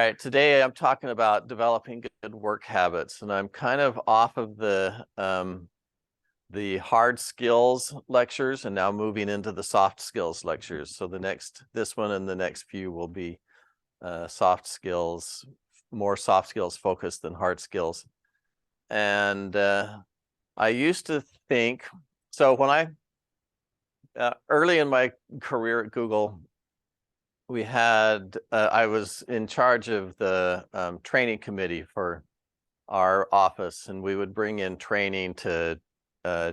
All right, today I'm talking about developing good work habits, and I'm kind of off of the hard skills lectures and now moving into the soft skills lectures. So this one and the next few will be soft skills, more soft skills focused than hard skills. And I used to think, so when early in my career at Google, we had, I was in charge of the training committee for our office, and we would bring in training to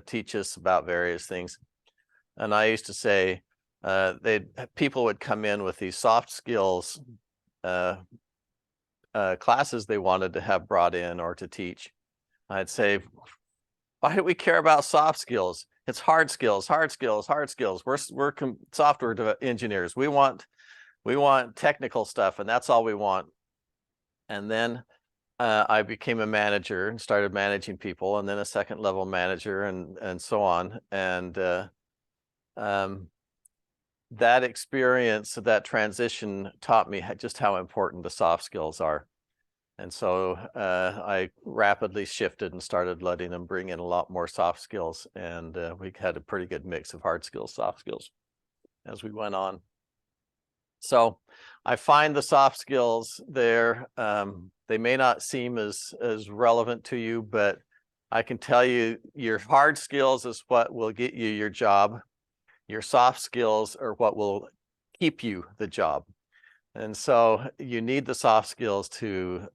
teach us about various things. And I used to say, people would come in with these soft skills classes they wanted to have brought in or to teach. I'd say, why do we care about soft skills? It's hard skills, hard skills, hard skills. We're software engineers. We want technical stuff, and that's all we want. And then I became a manager and started managing people, and then a second level manager, and so on. And that experience, that transition, taught me just how important the soft skills are. And so I rapidly shifted and started letting them bring in a lot more soft skills, and we had a pretty good mix of hard skills, soft skills as we went on. So I find the soft skills there, they may not seem as relevant to you, but I can tell you your hard skills is what will get you your job. Your soft skills are what will keep you the job. And so you need the soft skills to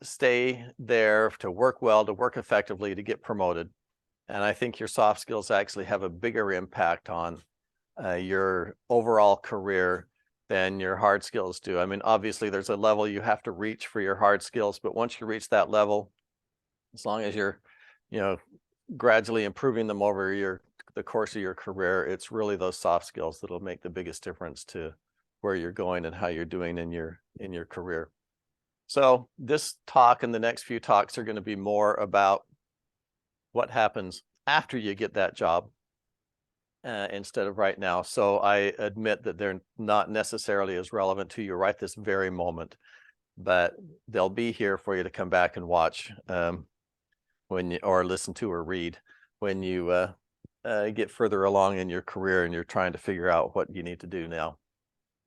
stay there, to work well, to work effectively, to get promoted. And I think your soft skills actually have a bigger impact on your overall career than your hard skills do. I mean, obviously there's a level you have to reach for your hard skills, but once you reach that level, as long as you're, gradually improving them over the course of your career, it's really those soft skills that'll make the biggest difference to where you're going and how you're doing in your career. So this talk and the next few talks are going to be more about what happens after you get that job, instead of right now. So I admit that they're not necessarily as relevant to you right this very moment, but they'll be here for you to come back and watch or listen to or read when you get further along in your career and you're trying to figure out what you need to do now.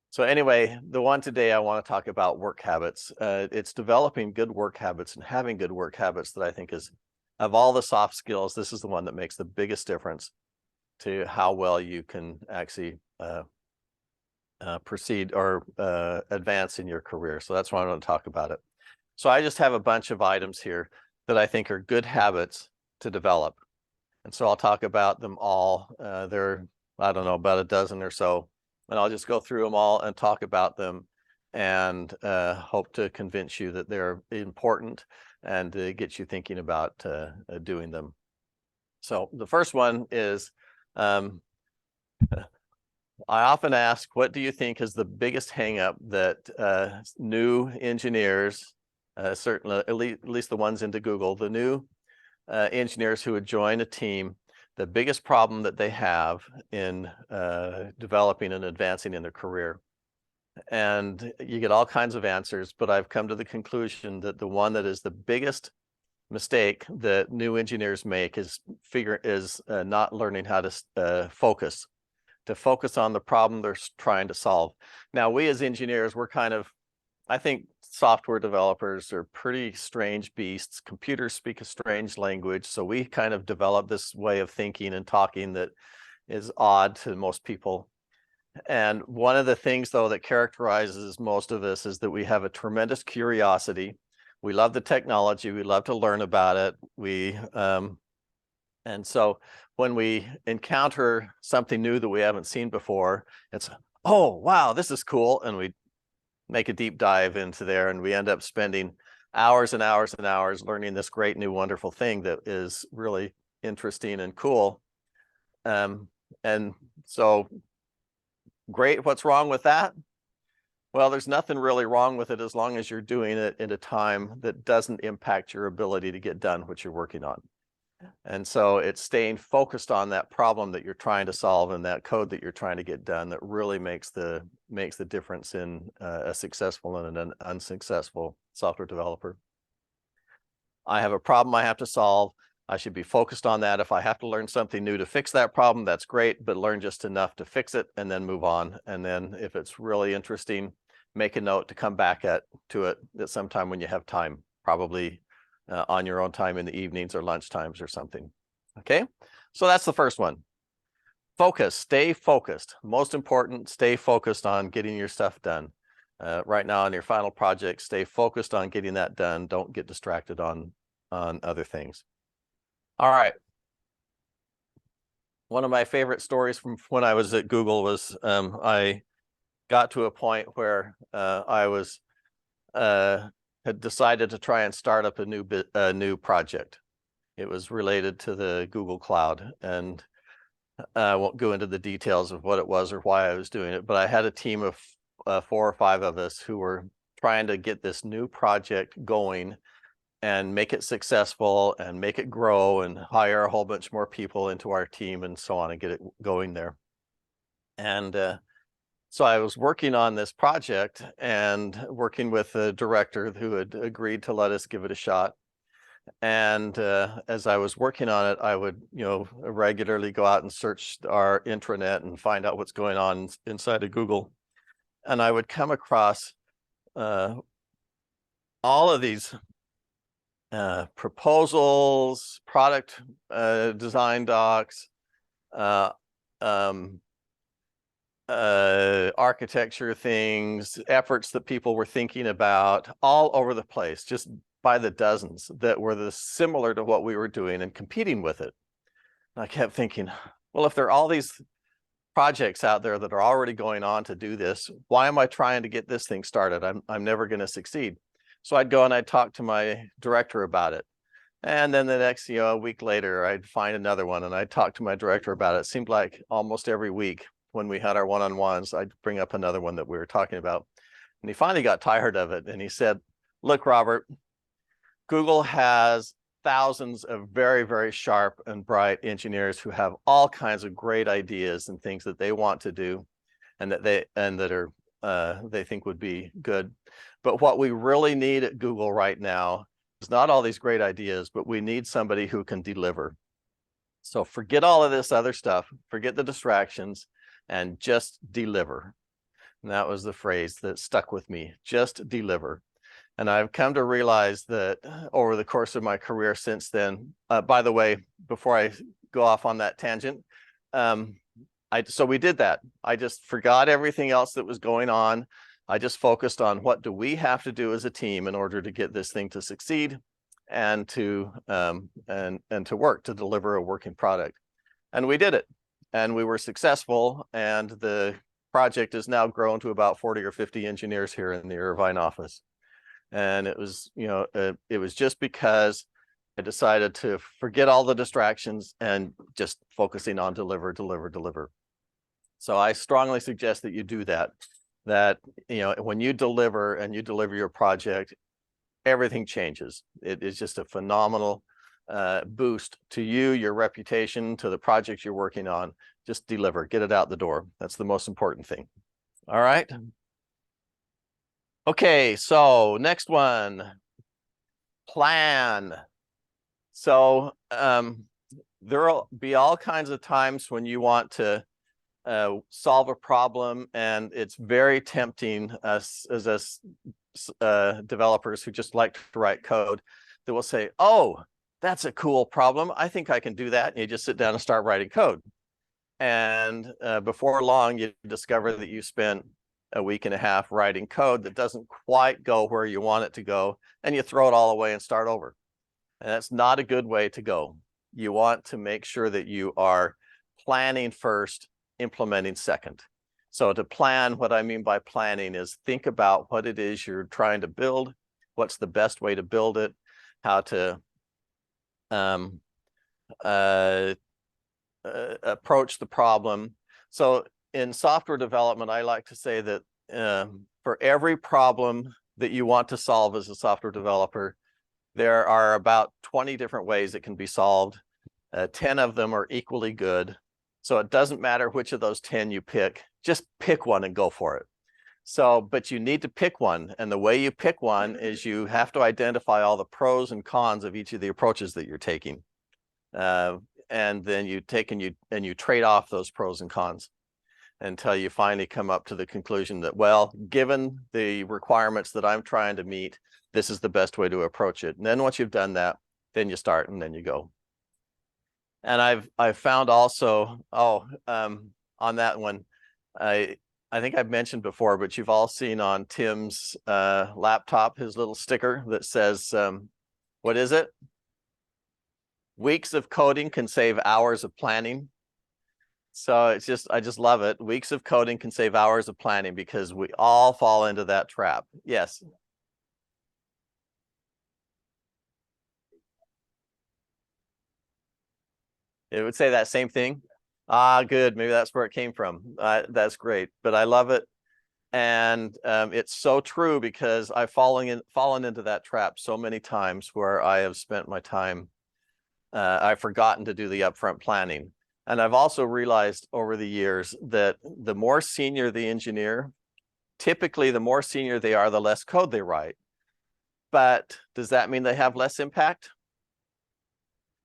So anyway, the one today I want to talk about work habits. It's developing good work habits and having good work habits that I think is, of all the soft skills, this is the one that makes the biggest difference to how well you can actually proceed or advance in your career. So that's why I want to talk about it. So I just have a bunch of items here that I think are good habits to develop. And so I'll talk about them all. There are, I don't know, about a dozen or so. And I'll just go through them all and talk about them, and hope to convince you that they're important and get you thinking about doing them. So the first one is, I often ask, what do you think is the biggest hangup that new engineers, certainly at least the ones into Google, the new engineers who would join a team, the biggest problem that they have in developing and advancing in their career? And you get all kinds of answers, but I've come to the conclusion that the one that is the biggest mistake that new engineers make is not learning how to focus on the problem they're trying to solve. Now, we as engineers, we're kind of, I think software developers are pretty strange beasts. Computers speak a strange language, so we kind of develop this way of thinking and talking that is odd to most people. And one of the things, though, that characterizes most of us is that we have a tremendous curiosity. We love the technology. We love to learn about it. And so when we encounter something new that we haven't seen before, it's, oh, wow, this is cool. And we make a deep dive into there, and we end up spending hours and hours and hours learning this great new wonderful thing that is really interesting and cool. And so great, what's wrong with that? Well, there's nothing really wrong with it as long as you're doing it in a time that doesn't impact your ability to get done what you're working on. And so it's staying focused on that problem that you're trying to solve and that code that you're trying to get done that really makes the difference in a successful and an unsuccessful software developer. I have a problem I have to solve. I should be focused on that. If I have to learn something new to fix that problem, that's great, but learn just enough to fix it and then move on. And then if it's really interesting, make a note to come back to it at some time when you have time, probably on your own time in the evenings or lunch times or something. Okay, so that's the first one. Focus, stay focused. Most important, stay focused on getting your stuff done. Right now on your final project, stay focused on getting that done. Don't get distracted on other things. All right. One of my favorite stories from when I was at Google was I got to a point where I was had decided to try and start up a new project. It was related to the Google Cloud, and I won't go into the details of what it was or why I was doing it, but I had a team of 4 or 5 of us who were trying to get this new project going and make it successful and make it grow and hire a whole bunch more people into our team and so on and get it going there. And so I was working on this project and working with a director who had agreed to let us give it a shot. And as I was working on it, I would, regularly go out and search our intranet and find out what's going on inside of Google. And I would come across all of these proposals, product design docs, architecture things, efforts that people were thinking about all over the place, just by the dozens, that were similar to what we were doing and competing with it. And I kept thinking, well, if there are all these projects out there that are already going on to do this, why am I trying to get this thing started? I'm never going to succeed. So I'd go and I'd talk to my director about it. And then the next, a week later, I'd find another one and I'd talk to my director about it. It seemed like almost every week when we had our one-on-ones, I'd bring up another one that we were talking about. And he finally got tired of it. And he said, look, Robert, Google has thousands of very, very sharp and bright engineers who have all kinds of great ideas and things that they want to do and that they think would be good. But what we really need at Google right now is not all these great ideas, but we need somebody who can deliver. So forget all of this other stuff, forget the distractions, and just deliver. And that was the phrase that stuck with me, just deliver. And I've come to realize that over the course of my career since then, by the way, before I go off on that tangent, so we did that. I just forgot everything else that was going on. I just focused on what do we have to do as a team in order to get this thing to succeed and to work, to deliver a working product. And we did it. And we were successful. And the project is now grown to about 40 or 50 engineers here in the Irvine office. And it was, it was just because I decided to forget all the distractions and just focusing on deliver. So I strongly suggest that you do that. That, when you deliver and you deliver your project, everything changes. It is just a phenomenal boost to you, your reputation, to the project you're working on. Just deliver, get it out the door. That's the most important thing. All right. Okay, so next one, plan. So there'll be all kinds of times when you want to solve a problem, and it's very tempting as developers who just like to write code that will say, oh, that's a cool problem. I think I can do that. And you just sit down and start writing code. And before long, you discover that you spent a week and a half writing code that doesn't quite go where you want it to go, and you throw it all away and start over. And that's not a good way to go. You want to make sure that you are planning first, implementing second. So to plan, what I mean by planning is think about what it is you're trying to build, what's the best way to build it, how to approach the problem. So in software development, I like to say that for every problem that you want to solve as a software developer, there are about 20 different ways it can be solved. 10 of them are equally good. So it doesn't matter which of those 10 you pick, just pick one and go for it. So, but you need to pick one. And the way you pick one is you have to identify all the pros and cons of each of the approaches that you're taking. And then you take and you trade off those pros and cons until you finally come up to the conclusion that, well, given the requirements that I'm trying to meet, this is the best way to approach it. And then once you've done that, then you start and then you go. And I've found also, on that one, I think I've mentioned before, but you've all seen on Tim's laptop his little sticker that says, what is it? Weeks of coding can save hours of planning. So it's just, I just love it. Weeks of coding can save hours of planning, because we all fall into that trap. Yes. It would say that same thing. Ah, good. Maybe that's where it came from. That's great. But I love it. And it's so true, because I've fallen into that trap so many times where I have spent my time, I've forgotten to do the upfront planning. And I've also realized over the years that the more senior the engineer, typically the more senior they are, the less code they write. But does that mean they have less impact?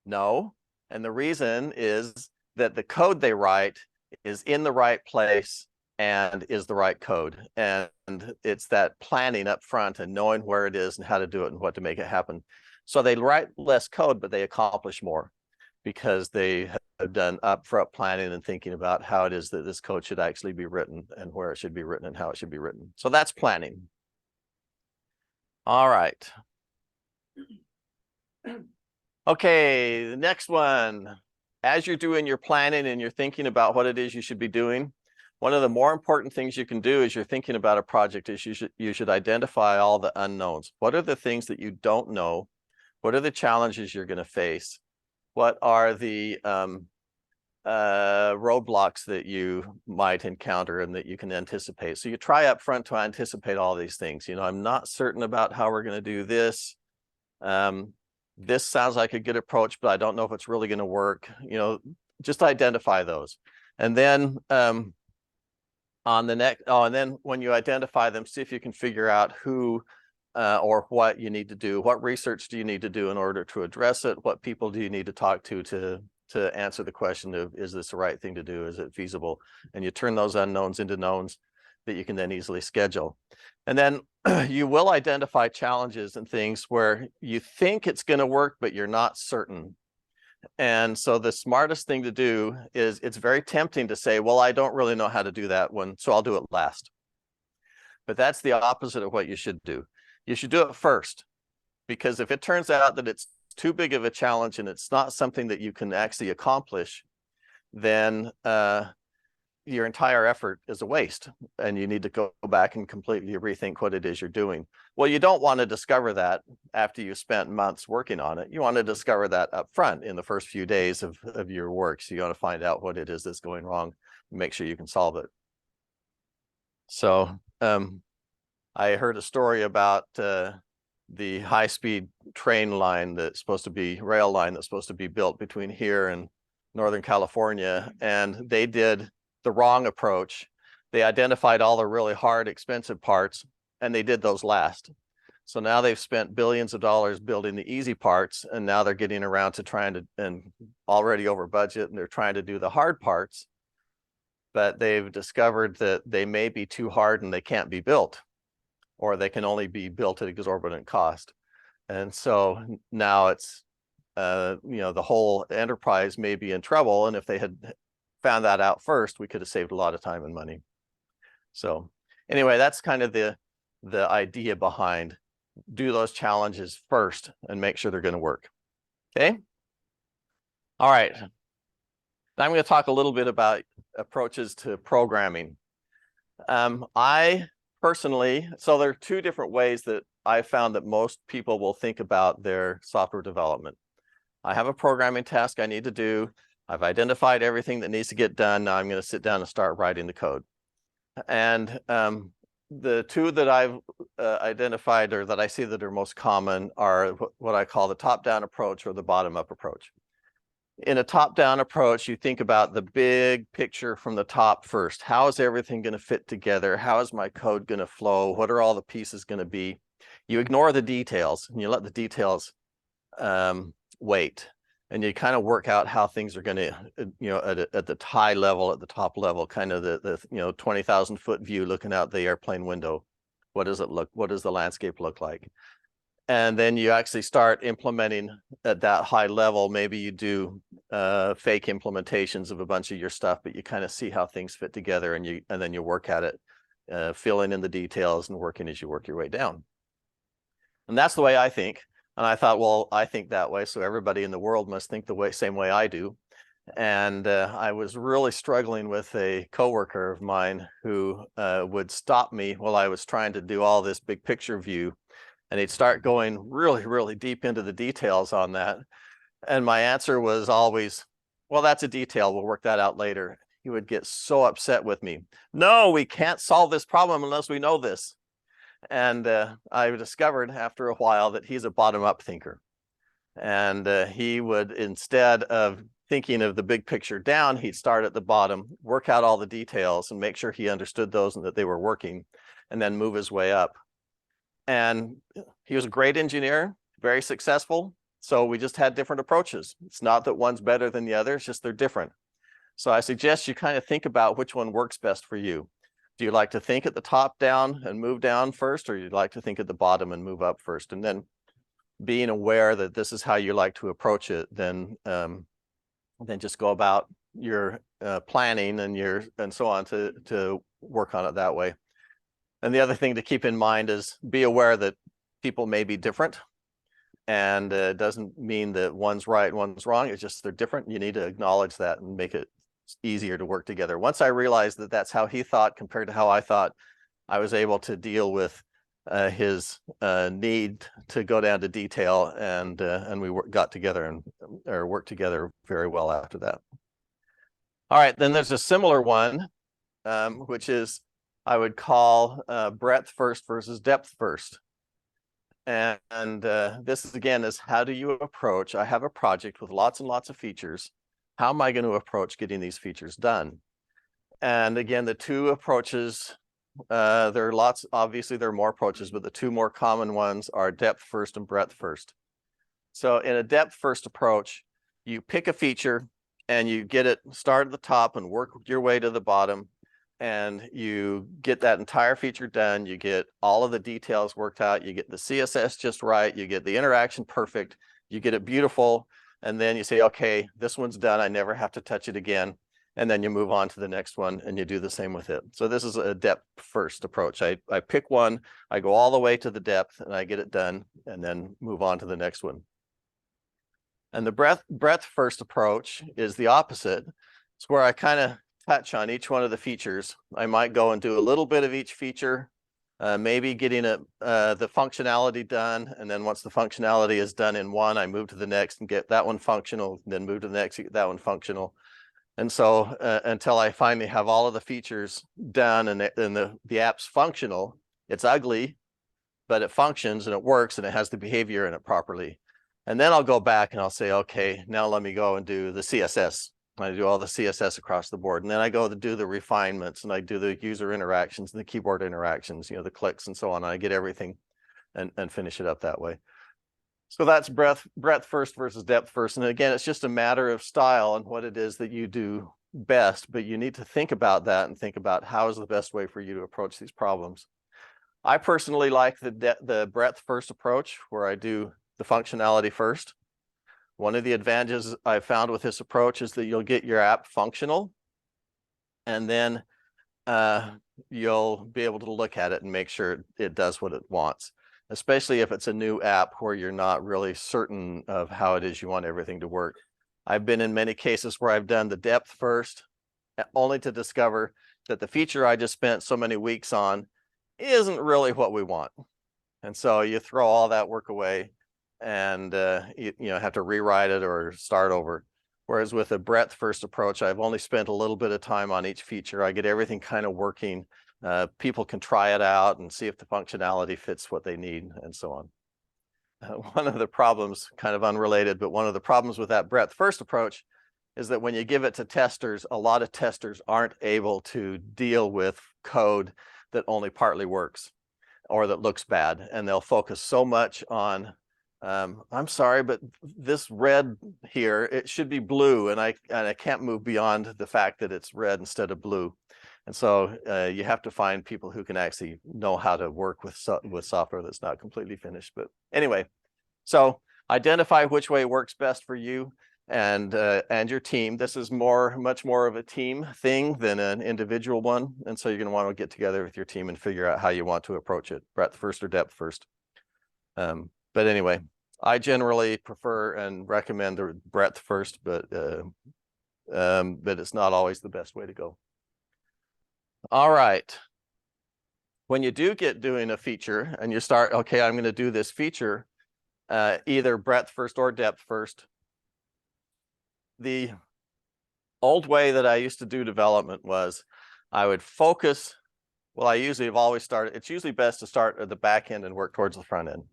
No. And the reason is that the code they write is in the right place and is the right code. And it's that planning up front and knowing where it is and how to do it and what to make it happen. So they write less code, but they accomplish more, because they have done upfront planning and thinking about how it is that this code should actually be written and where it should be written and how it should be written. So that's planning. All right. Okay, the next one. As you're doing your planning and you're thinking about what it is you should be doing, one of the more important things you can do as you're thinking about a project is you should identify all the unknowns. What are the things that you don't know? What are the challenges you're going to face? What are the roadblocks that you might encounter and that you can anticipate? So you try up front to anticipate all these things. You know, I'm not certain about how we're going to do this. This sounds like a good approach, but I don't know if it's really going to work. You know, just identify those. And then on the next, and then when you identify them, see if you can figure out who or what you need to do. What research do you need to do in order to address it? What people do you need to talk to answer the question of, is this the right thing to do? Is it feasible? And you turn those unknowns into knowns that you can then easily schedule. And then you will identify challenges and things where you think it's going to work, but you're not certain. And so the smartest thing to do is, it's very tempting to say, well, I don't really know how to do that one, so I'll do it last. But that's the opposite of what you should do. You should do it first, because if it turns out that it's too big of a challenge and it's not something that you can actually accomplish, then your entire effort is a waste, and you need to go back and completely rethink what it is you're doing. Well, you don't want to discover that after you spent months working on it. You want to discover that up front in the first few days of your work. So you want to find out what it is that's going wrong and make sure you can solve it. So I heard a story about the high-speed train line that's supposed to be, rail line that's supposed to be built between here and Northern California, and they did the wrong approach. They identified all the really hard, expensive parts, and they did those last. So now they've spent billions of dollars building the easy parts, and now they're getting around to trying to, and already over budget, and they're trying to do the hard parts, but they've discovered that they may be too hard and they can't be built, or they can only be built at exorbitant cost. And so now it's, you know, the whole enterprise may be in trouble, and if they had found that out first, we could have saved a lot of time and money. So anyway, that's kind of the idea behind, do those challenges first and make sure they're going to work. Okay. All right. Now I'm going to talk a little bit about approaches to programming. I personally, so there are two different ways that I found that most people will think about their software development. I have a programming task I need to do. I've identified everything that needs to get done. Now I'm going to sit down and start writing the code. And the two that I've identified, or that I see that are most common, are what I call the top-down approach or the bottom-up approach. in a top-down approach, you think about the big picture from the top first. How is everything going to fit together? How is my code going to flow? What are all the pieces going to be? You ignore the details and you let the details wait. And you kind of work out how things are going to, at the high level, at the top level, kind of the 20,000-foot view looking out the airplane window. What does the landscape look like? And then you actually start implementing at that high level. Maybe you do fake implementations of a bunch of your stuff, but you kind of see how things fit together, and then you work at it, filling in the details and working as you work your way down. And that's the way I think. And I thought, well, I think that way, so everybody in the world must think the same way I do. And I was really struggling with a coworker of mine who would stop me while I was trying to do all this big picture view. And he'd start going really, really deep into the details on that. And my answer was always, well, that's a detail. We'll work that out later. He would get so upset with me. No, we can't solve this problem unless we know this. And I discovered after a while that he's a bottom-up thinker. And he would, instead of thinking of the big picture down, he'd start at the bottom, work out all the details and make sure he understood those and that they were working, and then move his way up. And he was a great engineer, very successful. So we just had different approaches. It's not that one's better than the other, it's just they're different. So I suggest you kind of think about which one works best for you. Do you like to think at the top down and move down first, or you'd like to think at the bottom and move up first? And then being aware that this is how you like to approach it, then just go about your planning and so on to work on it that way. And the other thing to keep in mind is be aware that people may be different, and it doesn't mean that one's right, one's wrong. It's just they're different. You need to acknowledge that and make it easier to work together. Once I realized that that's how he thought compared to how I thought, I was able to deal with his need to go down to detail, and we got together or worked together very well after that. All right, then there's a similar one, which is I would call breadth first versus depth first. And this is, again, is how do you approach, I have a project with lots and lots of features. How am I going to approach getting these features done? And again, the two approaches, there are lots, obviously there are more approaches, but the two more common ones are depth first and breadth first. So in a depth first approach, you pick a feature and you get it start at the top and work your way to the bottom. And you get that entire feature done. You get all of the details worked out. You get the CSS just right. You get the interaction perfect. You get it beautiful. And then you say, okay, this one's done. I never have to touch it again. And then you move on to the next one and you do the same with it. So this is a depth first approach. I pick one, I go all the way to the depth and I get it done and then move on to the next one. And the breadth first approach is the opposite. It's where I kind of touch on each one of the features. I might go and do a little bit of each feature, maybe getting the functionality done. And then once the functionality is done in one, I move to the next and get that one functional, then move to the next, get that one functional. And so until I finally have all of the features done and the app's functional, it's ugly, but it functions and it works and it has the behavior in it properly. And then I'll go back and I'll say, okay, now let me go and do the CSS. I do all the CSS across the board. And then I go to do the refinements and I do the user interactions and the keyboard interactions, the clicks and so on. And I get everything and finish it up that way. So that's breadth first versus depth first. And again, it's just a matter of style and what it is that you do best, but you need to think about that and think about how is the best way for you to approach these problems. I personally like the breadth first approach where I do the functionality first. One of the advantages I found with this approach is that you'll get your app functional, and then you'll be able to look at it and make sure it does what it wants, especially if it's a new app where you're not really certain of how it is you want everything to work. I've been in many cases where I've done the depth first, only to discover that the feature I just spent so many weeks on isn't really what we want. And so you throw all that work away and you have to rewrite it or start over. Whereas with a breadth first approach, I've only spent a little bit of time on each feature. I get everything kind of working. People can try it out and see if the functionality fits what they need and so on. one of the problems, kind of unrelated, but one of the problems with that breadth first approach is that when you give it to testers, a lot of testers aren't able to deal with code that only partly works or that looks bad. And they'll focus so much on, I'm sorry, but this red here, it should be blue. And I can't move beyond the fact that it's red instead of blue. And so you have to find people who can actually know how to work with software that's not completely finished. But anyway, so identify which way works best for you and your team. This is much more of a team thing than an individual one. And so you're going to want to get together with your team and figure out how you want to approach it, breadth first or depth first. But anyway, I generally prefer and recommend the breadth first, but it's not always the best way to go. All right. When you do get doing a feature and you start, okay, I'm going to do this feature, either breadth first or depth first. The old way that I used to do development was I would focus, well, I usually have always started, it's usually best to start at the back end and work towards the front end.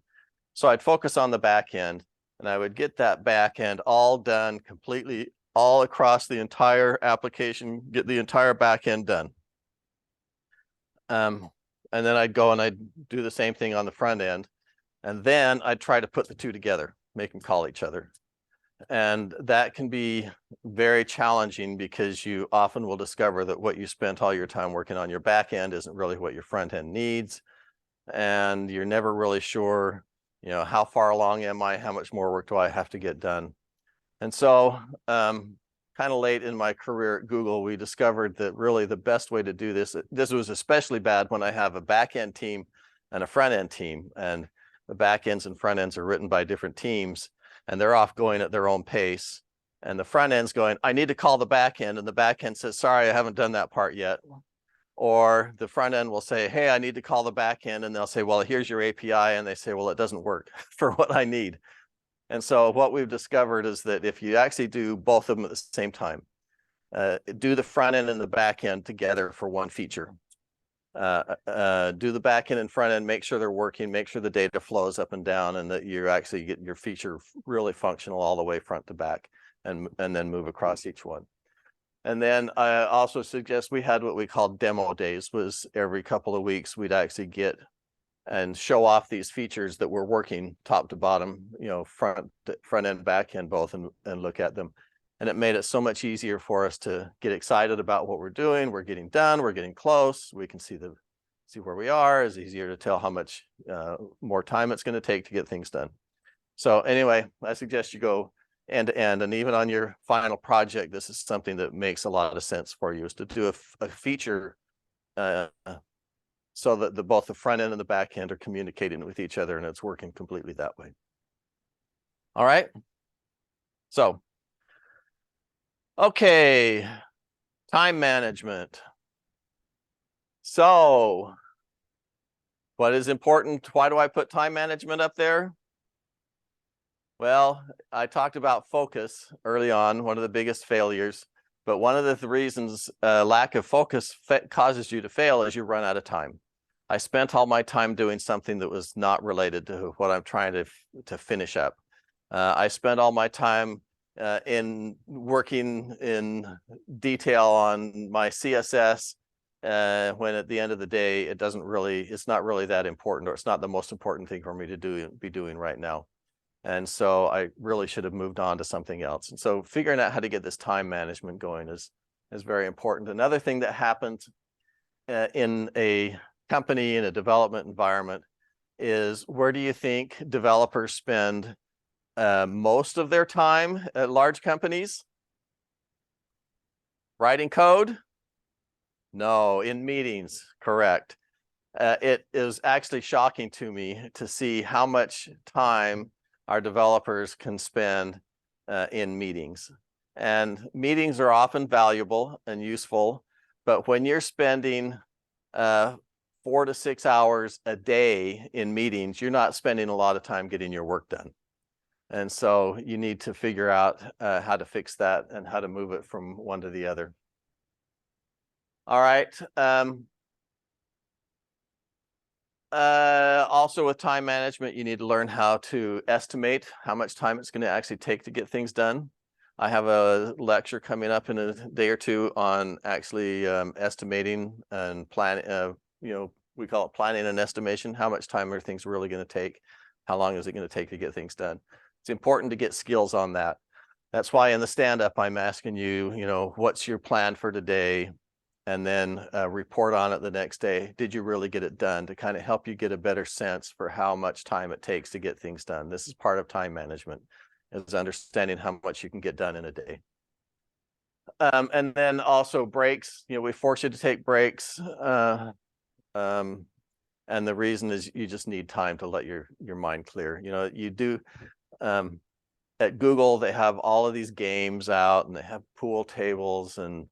So I'd focus on the back end and I would get that back end all done completely, all across the entire application, get the entire back end done. And then I'd go and I'd do the same thing on the front end. And then I'd try to put the two together, make them call each other. And that can be very challenging because you often will discover that what you spent all your time working on your back end isn't really what your front end needs. And you're never really sure, you know, how far along am I? How much more work do I have to get done? And so kind of late in my career at Google, we discovered that really the best way to do this was especially bad when I have a back end team and a front end team. And the back ends and front ends are written by different teams. And they're off going at their own pace. And the front end's going, I need to call the back end. And the back end says, sorry, I haven't done that part yet. Or the front end will say, hey, I need to call the back end. And they'll say, well, here's your API. And they say, well, it doesn't work for what I need. And so what we've discovered is that if you actually do both of them at the same time, do the front end and the back end together for one feature. Do the back end and front end, make sure they're working, make sure the data flows up and down, and that you actually get your feature really functional all the way front to back, and then move across each one. And then I also suggest we had what we called demo days, was every couple of weeks we'd actually get and show off these features that were working top to bottom, you know, front end, back end both, and look at them. And it made it so much easier for us to get excited about what we're doing. We're getting done. We're getting close. We can see where we are. It's easier to tell how much more time it's going to take to get things done. So anyway, I suggest you go end to end. And even on your final project, this is something that makes a lot of sense for you, is to do a feature so that both the front end and the back end are communicating with each other, and it's working completely that way. All right. So, okay, time management. So, what is important? Why do I put time management up there? Well, I talked about focus early on, one of the biggest failures. But one of the reasons lack of focus causes you to fail is you run out of time. I spent all my time doing something that was not related to what I'm trying to finish up. I spent all my time in working in detail on my CSS when at the end of the day, it's not really that important, or it's not the most important thing for me to be doing right now. And so I really should have moved on to something else. And so figuring out how to get this time management going is very important. Another thing that happens in a company, in a development environment, is where do you think developers spend most of their time at large companies? Writing code? No, in meetings, correct. It is actually shocking to me to see how much time our developers can spend in meetings. And meetings are often valuable and useful, but when you're spending 4 to 6 hours a day in meetings, you're not spending a lot of time getting your work done. And so you need to figure out how to fix that and how to move it from one to the other. All right. Also with time management, you need to learn how to estimate how much time it's going to actually take to get things done. I have a lecture coming up in a day or two on actually estimating and planning, we call it planning and estimation. How much time are things really going to take? How long is it going to take to get things done? It's important to get skills on that. That's why in the stand-up, I'm asking you, what's your plan for today? And then report on it the next day. Did you really get it done? To kind of help you get a better sense for how much time it takes to get things done. This is part of time management, is understanding how much you can get done in a day. And then also breaks, we force you to take breaks. And the reason is you just need time to let your mind clear. You do, at Google, they have all of these games out, and they have pool tables and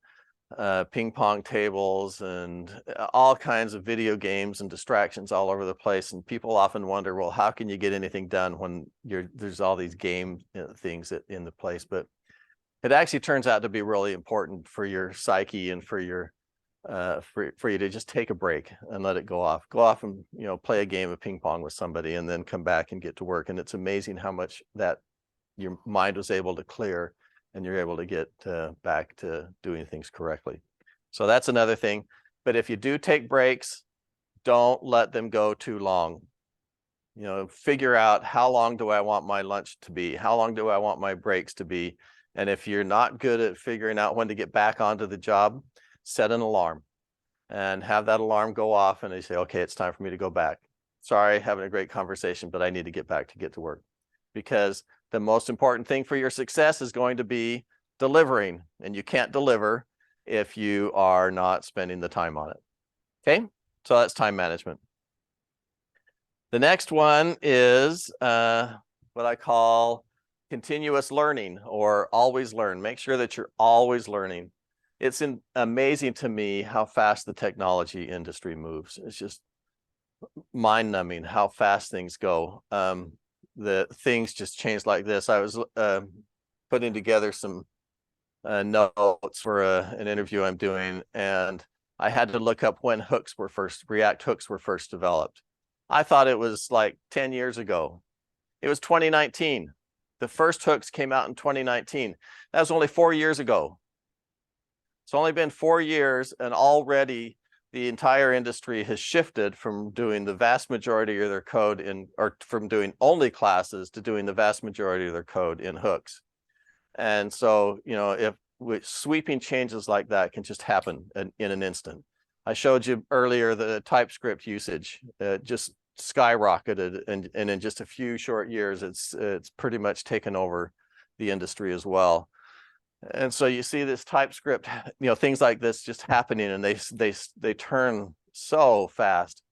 ping pong tables and all kinds of video games and distractions all over the place. And people often wonder, well, how can you get anything done when there's all these game things in the place? But it actually turns out to be really important for your psyche and for your for you to just take a break and let it go off and play a game of ping pong with somebody, and then come back and get to work. And it's amazing how much that your mind was able to clear, and you're able to get back to doing things correctly. So that's another thing. But if you do take breaks, don't let them go too long. Figure out, how long do I want my lunch to be? How long do I want my breaks to be? And if you're not good at figuring out when to get back onto the job, set an alarm and have that alarm go off, and you say, okay, it's time for me to go back. Sorry, having a great conversation, but I need to get to work. Because the most important thing for your success is going to be delivering, and you can't deliver if you are not spending the time on it. Okay, so that's time management. The next one is what I call continuous learning, or always learn. Make sure that you're always learning. It's amazing to me how fast the technology industry moves. It's just mind-numbing how fast things go. The things just change like this. I was putting together some notes for an interview I'm doing, and I had to look up when React hooks were first developed. I thought it was like 10 years ago. It was 2019. The first hooks came out in 2019. That was only 4 years ago. It's only been 4 years, and already the entire industry has shifted from doing the vast majority of their code or from doing only classes to doing the vast majority of their code in hooks. And so, if sweeping changes like that can just happen in an instant. I showed you earlier the TypeScript usage just skyrocketed, and in just a few short years, it's pretty much taken over the industry as well. And so you see this TypeScript, things like this just happening, and they turn so fast.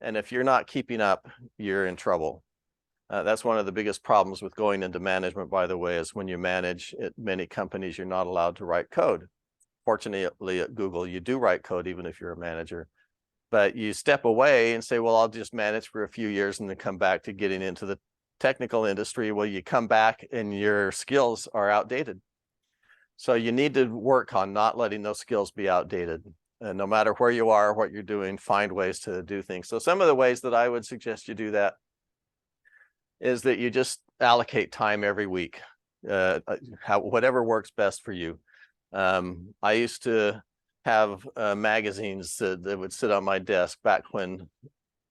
And if you're not keeping up, you're in trouble. That's one of the biggest problems with going into management, by the way, is when you manage at many companies, you're not allowed to write code. Fortunately, at Google, you do write code even if you're a manager. But you step away and say, well, I'll just manage for a few years and then come back to getting into the technical industry. Well, you come back and your skills are outdated. So you need to work on not letting those skills be outdated. And no matter where you are, what you're doing, find ways to do things. So some of the ways that I would suggest you do that is that you just allocate time every week, whatever works best for you. I used to have magazines that would sit on my desk back when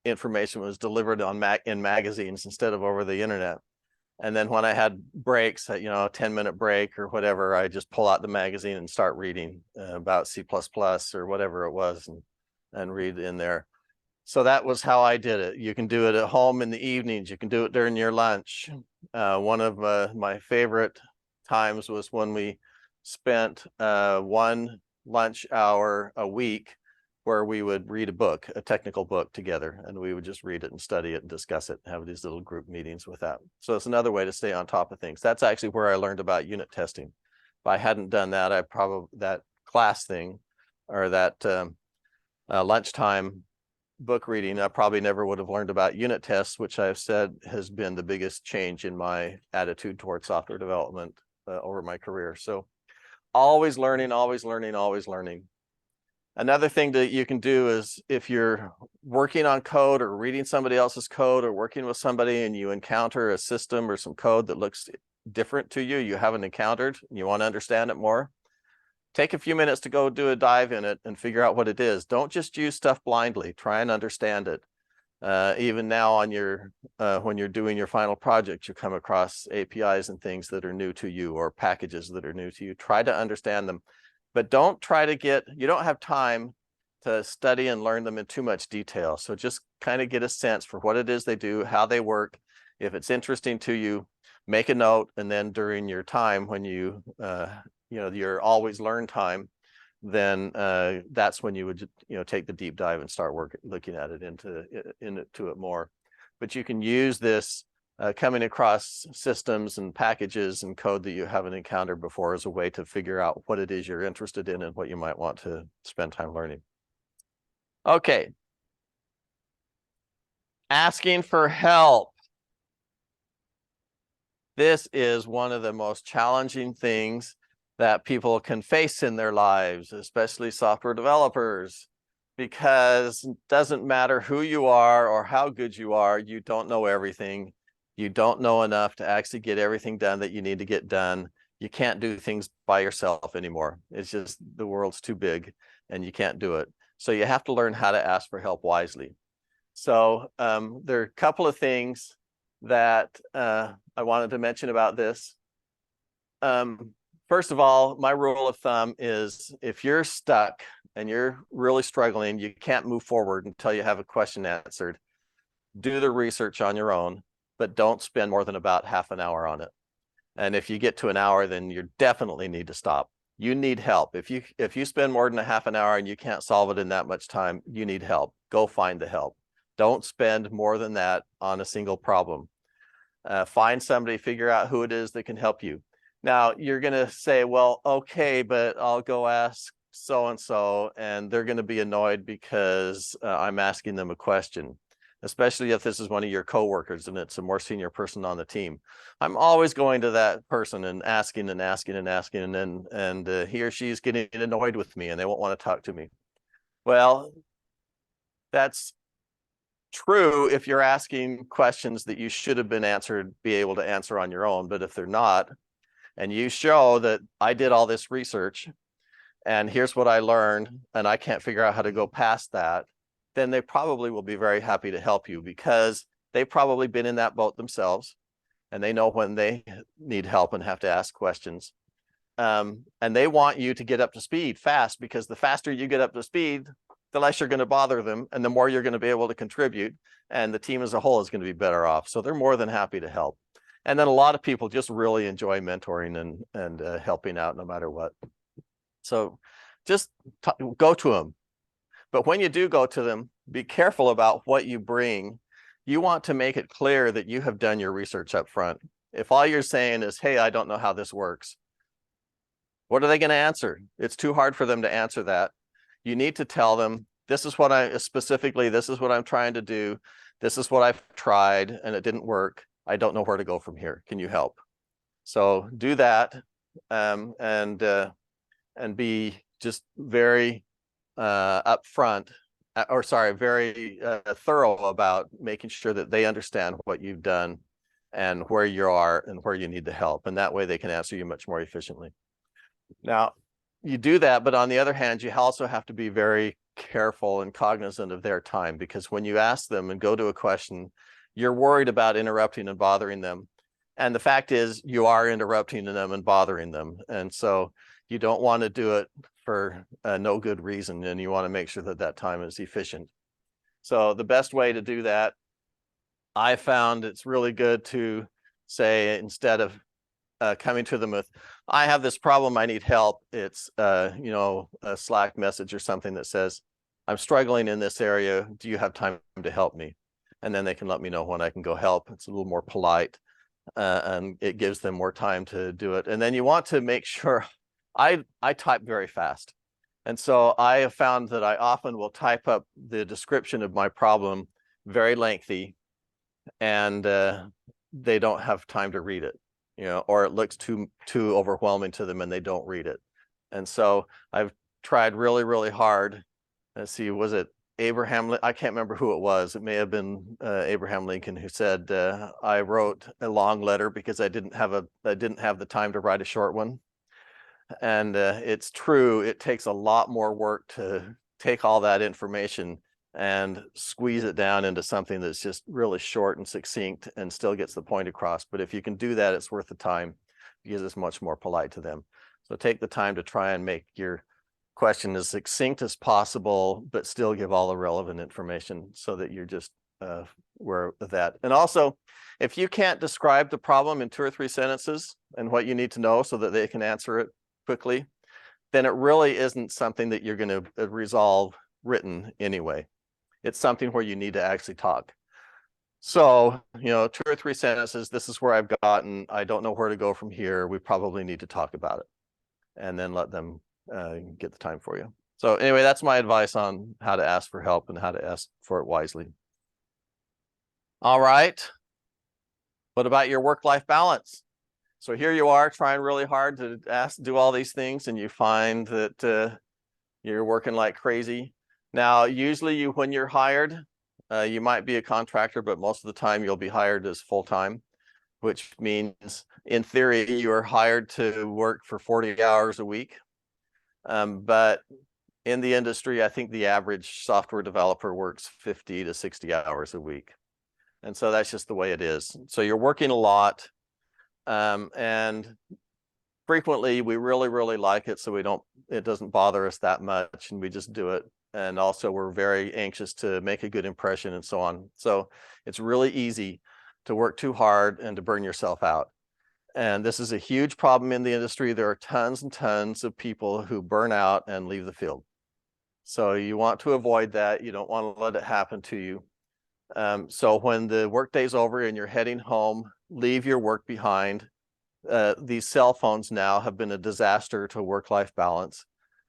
information was delivered in magazines instead of over the internet. And then when I had breaks, a 10-minute break or whatever, I just pull out the magazine and start reading about C++ or whatever it was, and read in there. So that was how I did it. You can do it at home in the evenings. You can do it during your lunch. One of my favorite times was when we spent one lunch hour a week where we would read a technical book together, and we would just read it and study it and discuss it, and have these little group meetings with that. So it's another way to stay on top of things. That's actually where I learned about unit testing. If I hadn't done that, that class thing, or that lunchtime book reading, I probably never would have learned about unit tests, which I've said has been the biggest change in my attitude towards software development over my career. So always learning, always learning, always learning. Another thing that you can do is if you're working on code or reading somebody else's code or working with somebody and you encounter a system or some code that looks different to you, you haven't encountered, and you want to understand it more, take a few minutes to go do a dive in it and figure out what it is. Don't just use stuff blindly. Try and understand it. Even now on your when you're doing your final project, you come across APIs and things that are new to you or packages that are new to you. Try to understand them, but don't try to you don't have time to study and learn them in too much detail. So just kind of get a sense for what it is they do, how they work. If it's interesting to you, make a note, and then during your time when you your always learn time, then that's when you would take the deep dive and start looking at it into it more. But you can use this coming across systems and packages and code that you haven't encountered before as a way to figure out what it is you're interested in and what you might want to spend time learning. Okay. Asking for help. This is one of the most challenging things that people can face in their lives, especially software developers, because it doesn't matter who you are or how good you are, you don't know everything. You don't know enough to actually get everything done that you need to get done. You can't do things by yourself anymore. It's just the world's too big and you can't do it. So you have to learn how to ask for help wisely. So there are a couple of things that I wanted to mention about this. First of all, my rule of thumb is if you're stuck and you're really struggling, you can't move forward until you have a question answered. Do the research on your own, but don't spend more than about half an hour on it. And if you get to an hour, then you definitely need to stop. You need help. If you spend more than a half an hour and you can't solve it in that much time, you need help. Go find the help. Don't spend more than that on a single problem. Find somebody, figure out who it is that can help you. Now, you're going to say, well, okay, but I'll go ask so-and-so, and they're going to be annoyed because I'm asking them a question, especially if this is one of your coworkers and it's a more senior person on the team. I'm always going to that person and asking and asking and asking, and he or she is getting annoyed with me and they won't want to talk to me. Well, that's true if you're asking questions that you should have been be able to answer on your own, but if they're not, and you show that I did all this research and here's what I learned and I can't figure out how to go past that, then they probably will be very happy to help you because they've probably been in that boat themselves and they know when they need help and have to ask questions. And they want you to get up to speed fast, because the faster you get up to speed, the less you're going to bother them and the more you're going to be able to contribute, and the team as a whole is going to be better off. So they're more than happy to help. And then a lot of people just really enjoy mentoring and helping out no matter what. So just go to them. But when you do go to them, be careful about what you bring. You want to make it clear that you have done your research up front. If all you're saying is, hey, I don't know how this works, what are they going to answer? It's too hard for them to answer that. You need to tell them, this is what this is what I'm trying to do. This is what I've tried and it didn't work. I don't know where to go from here. Can you help? So do that and be just very upfront, very thorough about making sure that they understand what you've done and where you are and where you need the help. And that way they can answer you much more efficiently. Now, you do that, but on the other hand, you also have to be very careful and cognizant of their time, because when you ask them and go to a question, you're worried about interrupting and bothering them. And the fact is you are interrupting them and bothering them. And so you don't want to do it for no good reason. And you want to make sure that that time is efficient. So the best way to do that, I found it's really good to say, instead of coming to them with, I have this problem, I need help. It's a Slack message or something that says, I'm struggling in this area. Do you have time to help me? And then they can let me know when I can go help. It's a little more polite and it gives them more time to do it. And then you want to make sure, I type very fast. And so I have found that I often will type up the description of my problem very lengthy, and they don't have time to read it, or it looks too overwhelming to them and they don't read it. And so I've tried really, really hard. Let's see, was it Abraham? I can't remember who it was. It may have been Abraham Lincoln who said, "I wrote a long letter because I didn't have the time to write a short one." And it's true. It takes a lot more work to take all that information and squeeze it down into something that's just really short and succinct and still gets the point across. But if you can do that, it's worth the time because it's much more polite to them. So take the time to try and make your question as succinct as possible, but still give all the relevant information so that you're just aware of that. And also, if you can't describe the problem in 2 or 3 sentences and what you need to know so that they can answer it quickly, then it really isn't something that you're going to resolve written anyway. It's something where you need to actually talk. So, 2 or 3 sentences, this is where I've gotten, I don't know where to go from here. We probably need to talk about it, and then let them get the time for you. So anyway, that's my advice on how to ask for help and how to ask for it wisely. All right. What about your work-life balance? So here you are trying really hard to do all these things, and you find that you're working like crazy. Now, usually when you're hired, you might be a contractor, but most of the time you'll be hired as full-time, which means in theory, you're hired to work for 40 hours a week. But in the industry, I think the average software developer works 50 to 60 hours a week. And so that's just the way it is. So you're working a lot. And frequently we really, really like it. So it doesn't bother us that much, and we just do it. And also we're very anxious to make a good impression and so on. So it's really easy to work too hard and to burn yourself out. And this is a huge problem in the industry. There are tons and tons of people who burn out and leave the field. So you want to avoid that. You don't want to let it happen to you. So when the workday's over and you're heading home, leave your work behind. These cell phones now have been a disaster to work-life balance,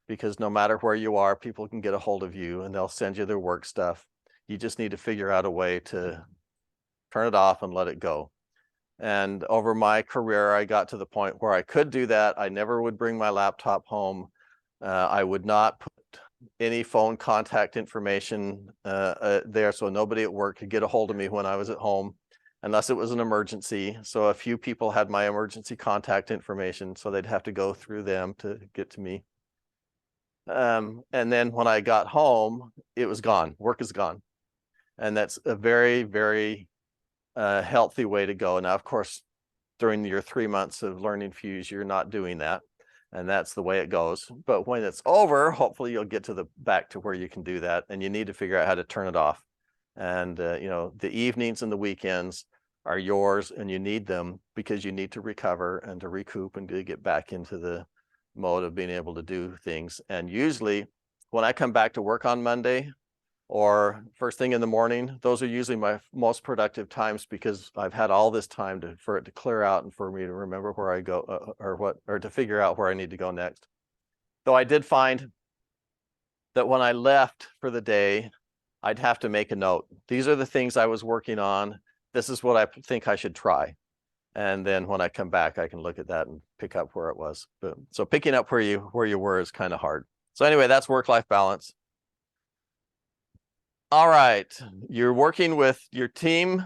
because no matter where you are, people can get a hold of you and they'll send you their work stuff. You just need to figure out a way to turn it off and let it go. And over my career, I got to the point where I could do that. I never would bring my laptop home. I would not put any phone contact information there, so nobody at work could get a hold of me when I was at home, unless it was an emergency. So a few people had my emergency contact information, so they'd have to go through them to get to me. And then when I got home, it was gone. Work is gone. And that's a very, very healthy way to go. Now, of course, during your 3 months of LearningFuze, you're not doing that, and that's the way it goes. But when it's over, hopefully you'll get to back to where you can do that, and you need to figure out how to turn it off. And the evenings and the weekends are yours, and you need them because you need to recover and to recoup and to get back into the mode of being able to do things. And usually when I come back to work on Monday or first thing in the morning, those are usually my most productive times, because I've had all this time for it to clear out and for me to remember where I go or to figure out where I need to go next. Though I did find that when I left for the day, I'd have to make a note. These are the things I was working on. This is what I think I should try. And then when I come back, I can look at that and pick up where it was. So picking up where you were is kind of hard. So anyway, that's work-life balance. All right, you're working with your team.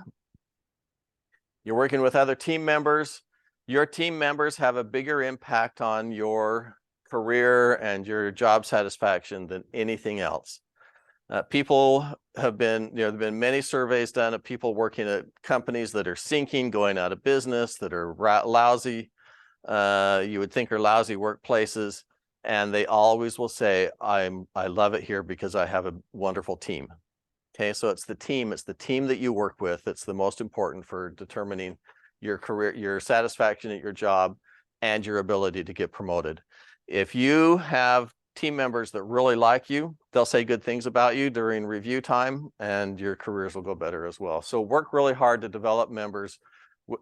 You're working with other team members. Your team members have a bigger impact on your career and your job satisfaction than anything else. People have been, there have been many surveys done of people working at companies that are sinking, going out of business, that are lousy, you would think are lousy workplaces. And they always will say, I love it here because I have a wonderful team. Okay, so it's the team that you work with that's the most important for determining your career, your satisfaction at your job, and your ability to get promoted. If you have team members that really like you, they'll say good things about you during review time, and your careers will go better as well. So work really hard to develop members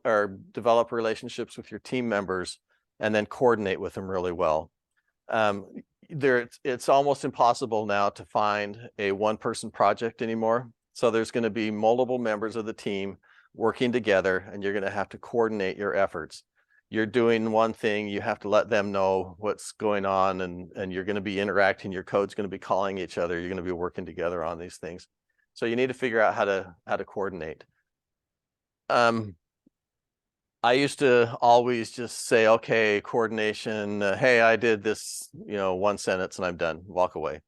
or develop relationships with your team members, and then coordinate with them really well. It's almost impossible now to find a one-person project anymore. So there's going to be multiple members of the team working together, and you're going to have to coordinate your efforts. you're doing one thing, you have to let them know what's going on, and you're going to be interacting, your code's going to be calling each other, you're going to be working together on these things. So you need to figure out how to coordinate. I used to always just say, okay, coordination, hey, I did this, one sentence and I'm done, walk away.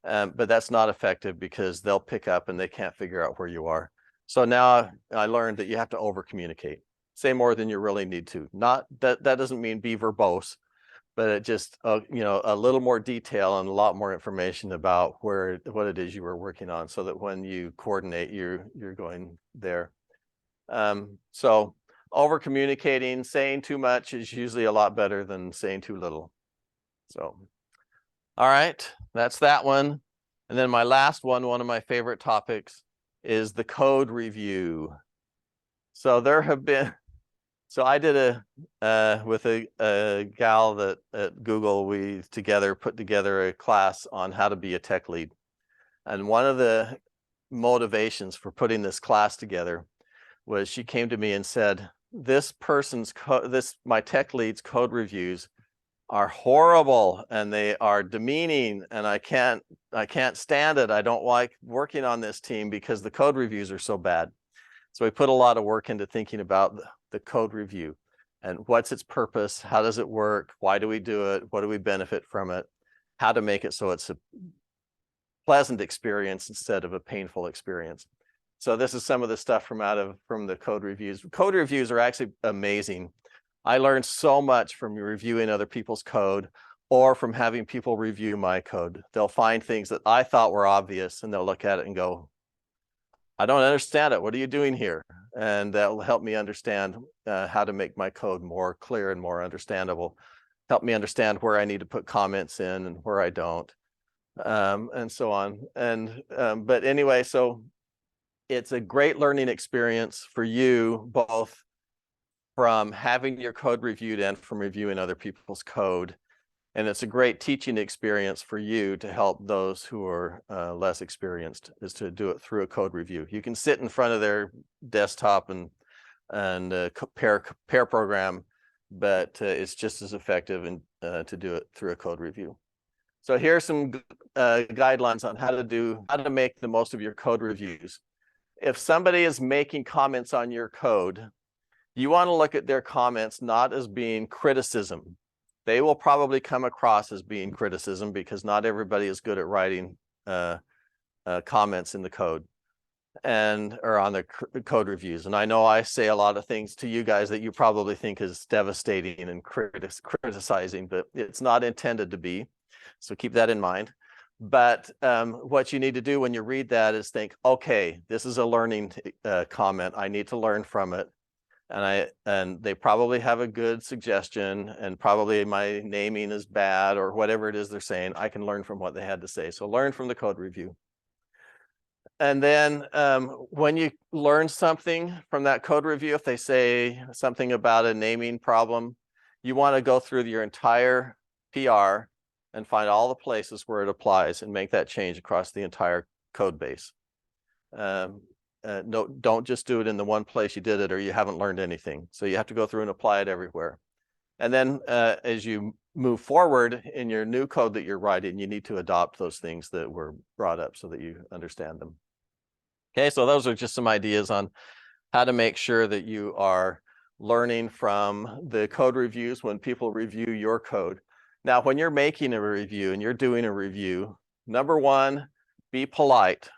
But that's not effective because they'll pick up and they can't figure out where you are. So now I learned that you have to over communicate, say more than you really need to. Not that doesn't mean be verbose, but it just, a little more detail and a lot more information about what it is you were working on, so that when you coordinate, you're going there. So over communicating, saying too much is usually a lot better than saying too little. So, all right, that's that one. And then my last one of my favorite topics, is the code review. So I did with a gal that at Google, we put together a class on how to be a tech lead. And one of the motivations for putting this class together was she came to me and said, my tech lead's code reviews are horrible and they are demeaning, and I can't stand it. I don't like working on this team because the code reviews are so bad. So we put a lot of work into thinking about the code review and what's its purpose, how does it work, why do we do it, what do we benefit from it, how to make it so it's a pleasant experience instead of a painful experience. So this is some of the stuff from the code reviews. Code reviews are actually amazing. I learned so much from reviewing other people's code, or from having people review my code. They'll find things that I thought were obvious and they'll look at it and go, I don't understand it. What are you doing here? And that will help me understand how to make my code more clear and more understandable. Help me understand where I need to put comments in and where I don't, and so on. But anyway, so it's a great learning experience for you, both from having your code reviewed and from reviewing other people's code. And it's a great teaching experience for you to help those who are less experienced, is to do it through a code review. You can sit in front of their desktop and pair program, but it's just as effective to do it through a code review. So here are some guidelines on how to make the most of your code reviews. If somebody is making comments on your code, you want to look at their comments not as being criticism. They will probably come across as being criticism because not everybody is good at writing comments in the code or on the code reviews. And I know I say a lot of things to you guys that you probably think is devastating and criticizing, but it's not intended to be. So keep that in mind. But what you need to do when you read that is think, okay, this is a learning comment. I need to learn from it. And they probably have a good suggestion, and probably my naming is bad or whatever it is they're saying. I can learn from what they had to say. So learn from the code review. And then when you learn something from that code review, if they say something about a naming problem, you want to go through your entire PR and find all the places where it applies and make that change across the entire code base. No, don't just do it in the one place you did it, or you haven't learned anything. So you have to go through and apply it everywhere. And then as you move forward in your new code that you're writing, you need to adopt those things that were brought up so that you understand them. Okay, so those are just some ideas on how to make sure that you are learning from the code reviews when people review your code. Now, when you're making a review and you're doing a review, number one, be polite.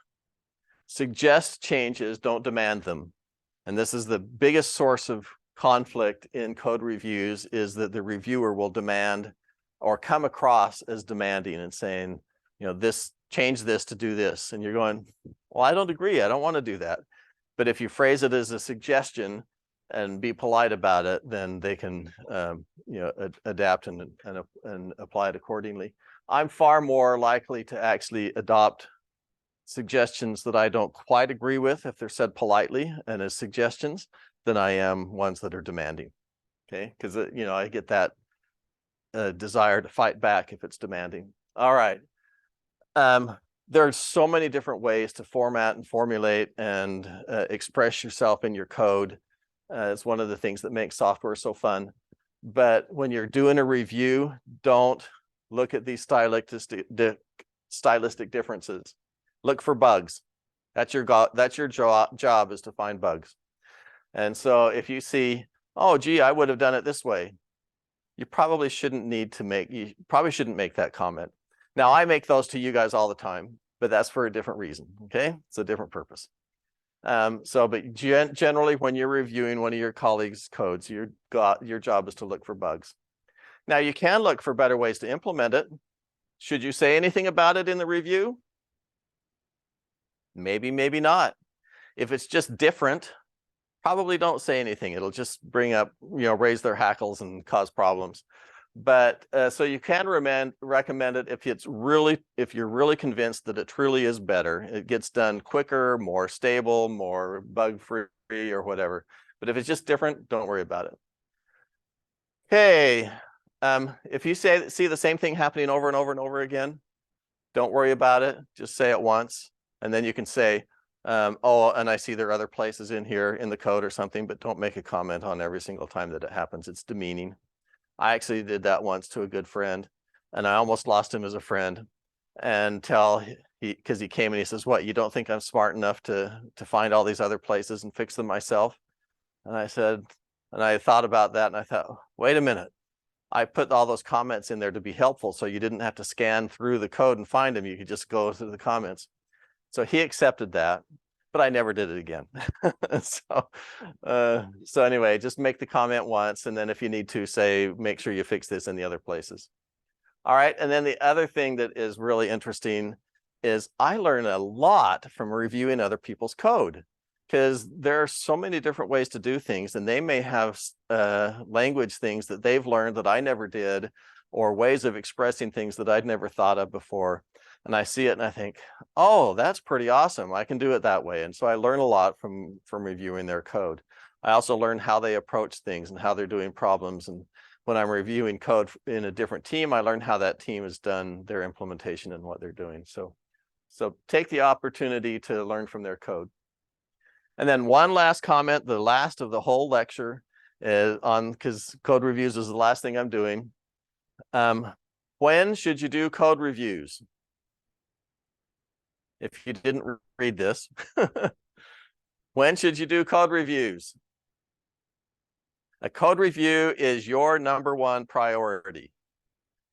Suggest changes, don't demand them. And this is the biggest source of conflict in code reviews, is that the reviewer will demand or come across as demanding and saying, change this to do this. And you're going, well, I don't agree. I don't want to do that. But if you phrase it as a suggestion and be polite about it, then they can adapt and apply it accordingly. I'm far more likely to actually adopt suggestions that I don't quite agree with if they're said politely and as suggestions than I am ones that are demanding. Okay, because I get that desire to fight back if it's demanding. All right. There are so many different ways to format and formulate and express yourself in your code. It's one of the things that makes software so fun. But when you're doing a review, don't look at these stylistic differences. Look for bugs. That's your job is to find bugs. And so if you see, oh, gee, I would have done it this way, you probably shouldn't make that comment. Now, I make those to you guys all the time, but that's for a different reason, okay? It's a different purpose. But generally, when you're reviewing one of your colleagues' codes, your job is to look for bugs. Now, you can look for better ways to implement it. Should you say anything about it in the review? Maybe, maybe not. If it's just different, probably don't say anything. It'll just bring up, raise their hackles and cause problems. But so you can recommend it if you're really convinced that it truly is better. It gets done quicker, more stable, more bug-free, or whatever. But if it's just different, don't worry about it. Okay. If you see the same thing happening over and over and over again, don't worry about it. Just say it once, and then you can say, oh, and I see there are other places in here in the code or something, but don't make a comment on every single time that it happens. It's demeaning. I actually did that once to a good friend, and I almost lost him as a friend until because he came and he says, what, you don't think I'm smart enough to find all these other places and fix them myself? And I said, and I thought about that, and I thought, wait a minute. I put all those comments in there to be helpful, so you didn't have to scan through the code and find them. You could just go through the comments. So he accepted that, but I never did it again. So anyway, just make the comment once, and then if you need to, say, make sure you fix this in the other places. All right, and then the other thing that is really interesting is I learn a lot from reviewing other people's code, because there are so many different ways to do things, and they may have language things that they've learned that I never did, or ways of expressing things that I'd never thought of before. And I see it and I think, oh, that's pretty awesome. I can do it that way. And so I learn a lot from reviewing their code. I also learn how they approach things and how they're doing problems. And when I'm reviewing code in a different team, I learn how that team has done their implementation and what they're doing. So take the opportunity to learn from their code. And then one last comment, the last of the whole lecture is on, because code reviews is the last thing I'm doing. When should you do code reviews? If you didn't read this, when should you do code reviews? A code review is your #1 priority.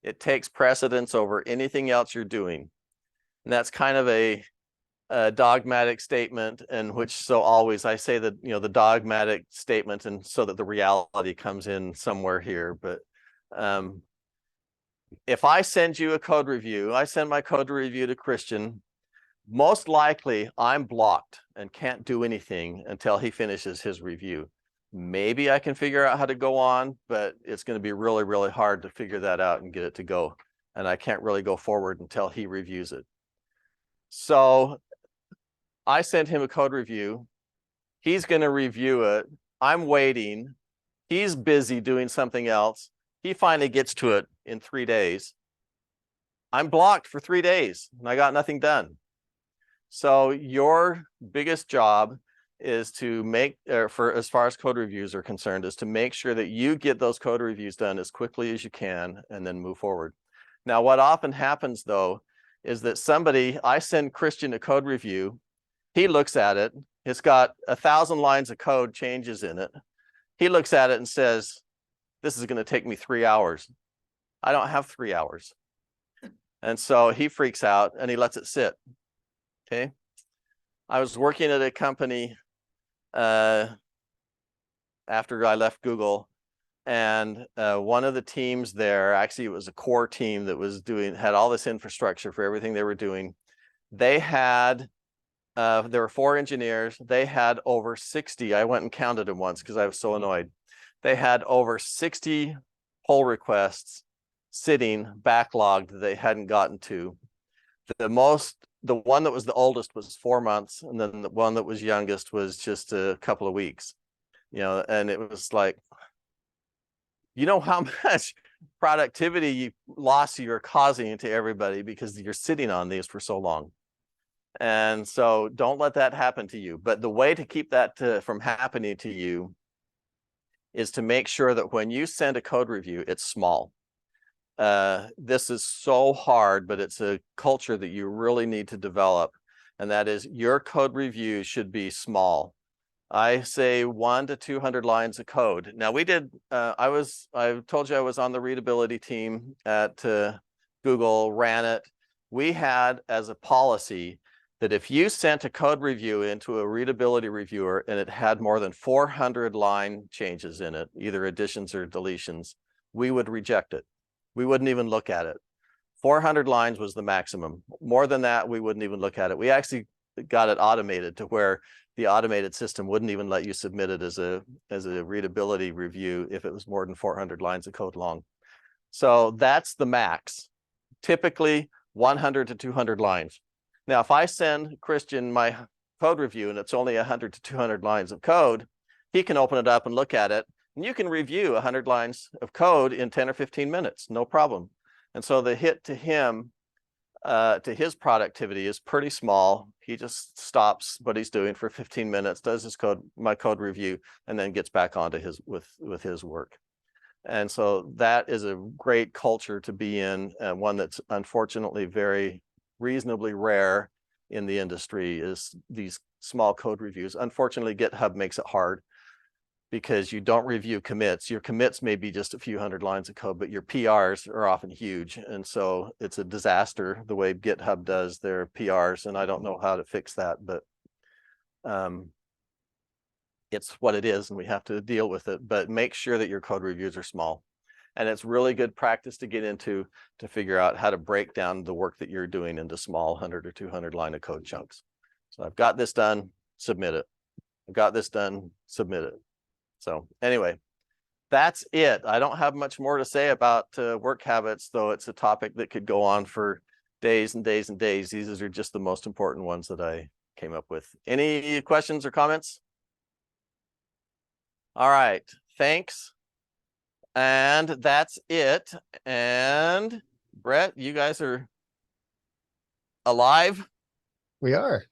It takes precedence over anything else you're doing. And that's kind of a dogmatic statement, in which always I say that, the dogmatic statement, and so that the reality comes in somewhere here. But if I send you a code review, I send my code review to Christian, most likely I'm blocked and can't do anything until he finishes his review. Maybe I can figure out how to go on, but it's going to be really, really hard to figure that out and get it to go. And I can't really go forward until he reviews it. So I sent him a code review. He's going to review it. I'm waiting. He's busy doing something else. He finally gets to it in 3 days. I'm blocked for 3 days and I got nothing done. So your biggest job is to make, as far as code reviews are concerned, is to make sure that you get those code reviews done as quickly as you can and then move forward. Now, what often happens though, is that I send Christian a code review, he looks at it, it's got 1,000 lines of code changes in it. He looks at it and says, this is going to take me 3 hours. I don't have 3 hours. And so he freaks out and he lets it sit. Okay. I was working at a company after I left Google, and one of the teams there, actually it was a core team that had all this infrastructure for everything they were doing. They had, there were 4 engineers. They had over 60. I went and counted them once because I was so annoyed. They had over 60 pull requests sitting backlogged that they hadn't gotten to. The one that was the oldest was 4 months, and then the one that was youngest was just a couple of weeks. And it was like, how much productivity loss you're causing to everybody because you're sitting on these for so long. And so don't let that happen to you. But the way to keep that from happening to you is to make sure that when you send a code review, it's small. This is so hard, but it's a culture that you really need to develop. And that is, your code review should be small. I say 1 to 200 lines of code. Now we did, I told you I was on the readability team at Google, ran it. We had as a policy that if you sent a code review into a readability reviewer and it had more than 400 line changes in it, either additions or deletions, we would reject it. We wouldn't even look at it. 400 lines was the maximum. More than that, we wouldn't even look at it. We actually got it automated to where the automated system wouldn't even let you submit it as a readability review if it was more than 400 lines of code long. So that's the max. Typically 100 to 200 lines. Now, if I send Christian my code review and it's only 100 to 200 lines of code, he can open it up and look at it. And you can review 100 lines of code in 10 or 15 minutes, no problem. And so the hit to him, to his productivity is pretty small. He just stops what he's doing for 15 minutes, does his my code review, and then gets back onto his with his work. And so that is a great culture to be in, one that's unfortunately very reasonably rare in the industry, is these small code reviews. Unfortunately, GitHub makes it hard because you don't review commits. Your commits may be just a few hundred lines of code, but your PRs are often huge. And so it's a disaster the way GitHub does their PRs. And I don't know how to fix that, but it's what it is and we have to deal with it. But make sure that your code reviews are small. And it's really good practice to get into to figure out how to break down the work that you're doing into small 100 or 200 line of code chunks. So I've got this done, submit it. I've got this done, submit it. So anyway, that's it. I don't have much more to say about work habits, though it's a topic that could go on for days and days and days. These are just the most important ones that I came up with. Any questions or comments? All right, thanks. And that's it. And Brett, you guys are alive? We are.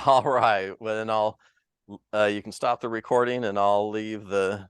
All right, well then you can stop the recording and I'll leave the